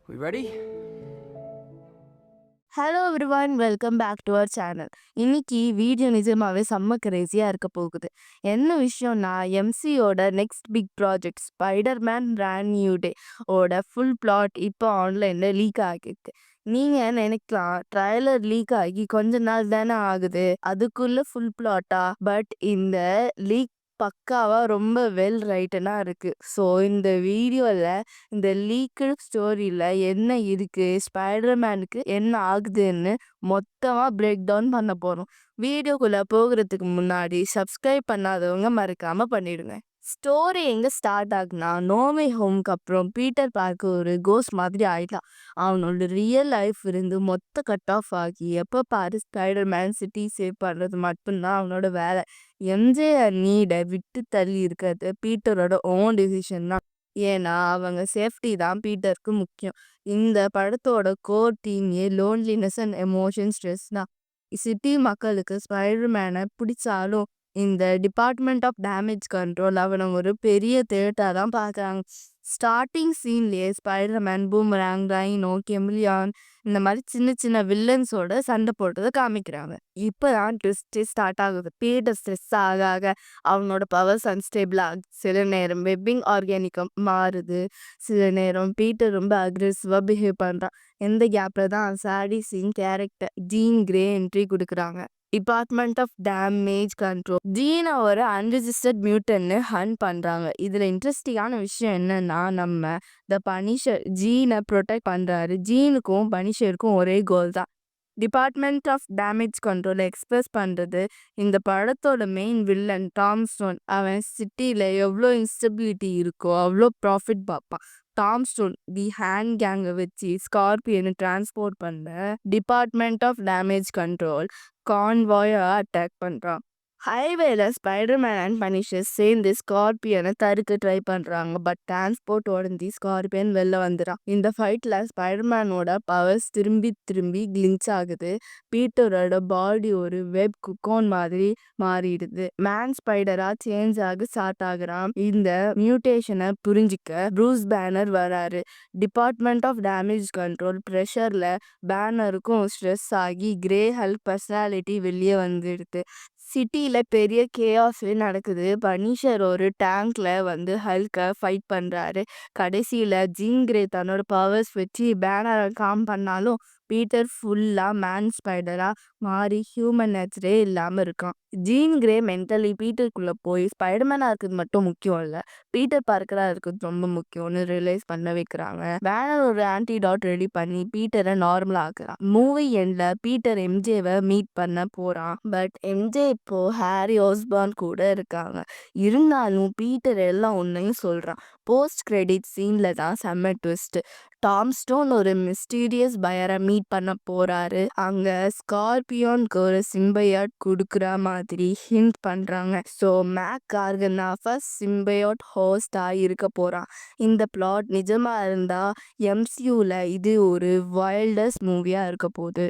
We ready? Hello everyone welcome back to our channel. இன்னைக்கு video நிஜமாவே செம்ம கிரேசியாக இருக்க போகுது. என்ன விஷயம்னா எம்சியோட next big project Spiderman brand new day ஓட ஃபுல் பிளாட் இப்போ ஆன்லைனில் லீக் ஆகிருக்கு. நீங்கள் நினைக்கலாம் ட்ரைலர் லீக் ஆகி கொஞ்ச நாள் தானே ஆகுது, அதுக்குள்ள ஃபுல் பிளாட்டா? பட் இந்த லீக் பக்காவா ரொம்ப வெல் ரைட்டனா இருக்கு. ஸோ இந்த வீடியோவில் இந்த லீக்டு ஸ்டோரியில என்ன இருக்கு, ஸ்பைடர்மேனுக்கு என்ன ஆகுதுன்னு மொத்தமா பிரேக் டவுன் பண்ண போறோம். வீடியோக்குள்ள போகிறதுக்கு முன்னாடி சப்ஸ்கிரைப் பண்ணாதவங்க மறக்காம பண்ணிடுங்க. ஸ்டோரி எங்க ஸ்டார்ட் ஆகுனா, நோவே ஹோம்க்கு அப்புறம் பீட்டர் பார்க்க ஒரு கோஸ்ட் மாதிரி ஆயிட்டான். அவனோட ரியல் லைஃப் இருந்து மொத்த கட் ஆஃப் ஆகி எப்போ பாரு ஸ்பைடர்மேன் சிட்டி சேவ் பண்றது மட்டும்தான் அவனோட வேலை. எம்ஜேஆர் நீடை விட்டு தள்ளி இருக்கிறது பீட்டரோட ஓன் டிசிஷன் தான். ஏன்னா அவங்க சேஃப்டி தான் பீட்டருக்கு முக்கியம். இந்த படத்தோட கோர் தீமே லோன்லினஸ் அண்ட் எமோஷன் ஸ்ட்ரெஸ் தான். சிட்டி மக்களுக்கு ஸ்பைடர்மேனை பிடிச்சாலும் இந்த டிபார்ட்மெண்ட் ஆஃப் டேமேஜ் கண்ட்ரோல் அவனை ஒரு பெரிய தேட்டா தான் பார்க்குறாங்க. ஸ்டார்டிங் சீன்லேயே ஸ்பைடர்மேன், பூமராங், ரைனோ, கெமிலியான் இந்த மாதிரி சின்ன சின்ன வில்லன்ஸோட சண்டை போட்டதை காமிக்கிறாங்க. இப்போதான் ட்விஸ்ட் ஸ்டார்ட் ஆகுது. பீட்டர் ஸ்ட்ரெஸ் ஆக ஆக அவனோட பவர்ஸ் அன்ஸ்டேபிள் ஆகுது. சில நேரம் வெப்பிங் ஆர்கானிக்கம் மாறுது, சில நேரம் பீட்டர் ரொம்ப அக்ரெசிவாக பிஹேவ் பண்ணுறான். எந்த கேப்பில் தான் சாடி scene character Jean Grey entry கொடுக்குறாங்க. டிபார்ட்மெண்ட் ஆஃப் டேமேஜ் கண்ட்ரோல் ஜீனை ஒரு அன்ரிஜிஸ்டர்ட் மியூட்டன்னு ஹண்ட் பண்ணுறாங்க. இதில் இன்ட்ரெஸ்டிங்கான விஷயம் என்னன்னா, நம்ம த பனிஷர் ஜீனை ப்ரொடெக்ட் பண்ணுறாரு. ஜீனுக்கும் பனிஷருக்கும் ஒரே கோல் தான். டிபார்ட்மெண்ட் ஆஃப் டேமேஜ் கண்ட்ரோலை எக்ஸ்பிரஸ் பண்ணுறது இந்த படத்தோட மெயின் வில்லன் டாம் ஸ்டோன். அவன் சிட்டியில் எவ்வளோ இன்ஸ்டபிலிட்டி இருக்கோ அவ்வளோ ப்ராஃபிட் பார்ப்பான். டாம் ஸ்டோன் தி ஹேண்ட் கேங்கை வச்சு ஸ்கார்பியனை டிரான்ஸ்போர்ட் பண்ண டிபார்ட்மெண்ட் ஆஃப் டேமேஜ் கண்ட்ரோல் கான்வாயை அட்டாக் பண்ணுறான். ஹைவேல ஸ்பைடர்மேன் அண்ட் பனிஷர் சேர்ந்து ஸ்கார்பியனை தடுக்க ட்ரை பண்றாங்க. பட் டிரான்ஸ்போர்ட் உடஞ்சி ஸ்கார்பியன் வெளில வந்துடான். இந்த ஃபைட்ல ஸ்பைடர்மேனோட பவர்ஸ் திரும்பி திரும்பி கிளின்ச் ஆகுது. பீட்டரோட பாடி ஒரு வெப் குக்கோன் மாதிரி மாறிடுது. மேன் ஸ்பைடரா சேஞ்ச் ஆக ஸ்டார்ட் ஆகுறான். இந்த மியூட்டேஷனை புரிஞ்சிக்க ப்ரூஸ் பேனர் வராரு. டிபார்ட்மெண்ட் ஆஃப் டேமேஜ் கண்ட்ரோல் ப்ரெஷர்ல பேனருக்கும் ஸ்ட்ரெஸ் ஆகி கிரே ஹல்க் பர்சனாலிட்டி வெளியே வந்துடுது. சிட்டியில் பெரிய கேஆஸே நடக்குது. பனிஷர் ஒரு டேங்க்ல வந்து ஹல்கை ஃபைட் பண்ணுறாரு. கடைசியில் ஜீன் கிரே தன்னோட பவர்ஸ் வச்சு பேனரை காம் பண்ணாலும் பீட்டர் ஃபுல்லாக மேன் ஸ்பைடராக மாறி ஹியூமன் நேச்சரே இல்லாமல் இருக்கான். ஜீன் கிரே மென்டலி பீட்டருக்குள்ளே போய் ஸ்பைடர்மேனாக இருக்கிறது மட்டும் முக்கியம் இல்லை, பீட்டர் பார்க்கராக இருக்கிறது ரொம்ப முக்கியம்னு ரியலைஸ் பண்ண வைக்கிறாங்க. பேனர் ஒரு ஆன்டிடாட் ரெடி பண்ணி பீட்டரை நார்மல் ஆக்குறான். மூவி எண்டில் பீட்டர் எம்ஜேவை மீட் பண்ண போகிறான். பட் எம்ஜே இப்போ ஹாரி ஆஸ்பார்ன் கூட இருக்காங்க. இருந்தாலும் பீட்டர் எல்லாம் ஒன்றையும் சொல்கிறான். போஸ்ட் கிரெடிட் சீனில் தான் செம்ம ட்விஸ்ட். டாம் ஸ்டோன் ஒரு மிஸ்டீரியஸ் பயரை மீட் பண்ண போறாரு. அங்க ஸ்கார்பியோனுக்கு ஒரு சிம்பையாட் கொடுக்குற மாதிரி ஹிண்ட் பண்றாங்க. ஸோ மேக் கார்கனா ஃபர்ஸ்ட் சிம்பையாட் ஹோஸ்டா இருக்க போறான். இந்த பிளாட் நிஜமா இருந்தா எம்சியூல இது ஒரு வைல்டஸ்ட் மூவியா இருக்க போகுது.